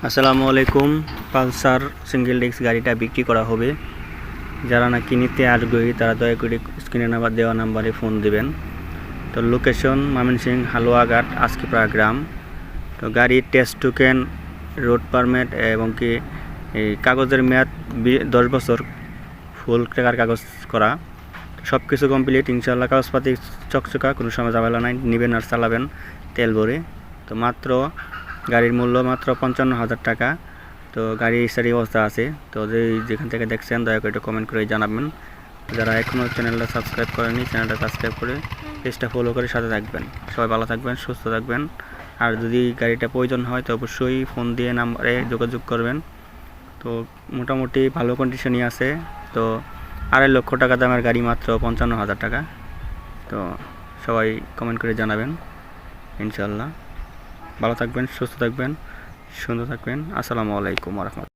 আসসালামু আলাইকুম। Pulsar single disc গাড়িটা বিক্রি করা হবে। যারা নাকি নিতে আগ্রহী তারা দয়া করে স্ক্রিনে নাম্বার দেওয়া নাম্বারে ফোন দিবেন। তো লোকেশন ময়মনসিংহ হালুয়াঘাট আজকিপাড়া গ্রাম। তো গাড়ির টেস্ট টোকেন, রোড পারমিট এবং কি এই কাগজের মেয়াদ 10 বছর, ফুল টাকার কাগজ করা, সব কিছু কমপ্লিট ইনশাল্লাহ। কাগজপাতি চকচকা, কোনো সময় ঝামেলা নাই। নেবেন আর চালাবেন তেল ভরে। তো মাত্র গাড়ির মূল্য মাত্র 55,000 টাকা। তো গাড়ির সারি অবস্থা আছে। তো যেখান থেকে দেখছেন দয়া করে একটু কমেন্ট করে জানাবেন। যারা এখনও চ্যানেলটা সাবস্ক্রাইব করেনি চ্যানেলটা সাবস্ক্রাইব করে পেজটা ফলো করে সাথে থাকবেন। সবাই ভালো থাকবেন, সুস্থ থাকবেন। আর যদি গাড়িটা প্রয়োজন হয় তো অবশ্যই ফোন দিয়ে নাম্বারে যোগাযোগ করবেন। তো মোটামুটি ভালো কন্ডিশনই আছে। তো 2.5 লক্ষ টাকা দামের গাড়ি মাত্র 55,000 টাকা। তো সবাই কমেন্ট করে জানাবেন ইনশাল্লাহ। ভালো থাকবেন, সুস্থ থাকবেন, সুন্দর থাকবেন। আসসালামু আলাইকুম ওয়া রাহমাতুল্লাহ।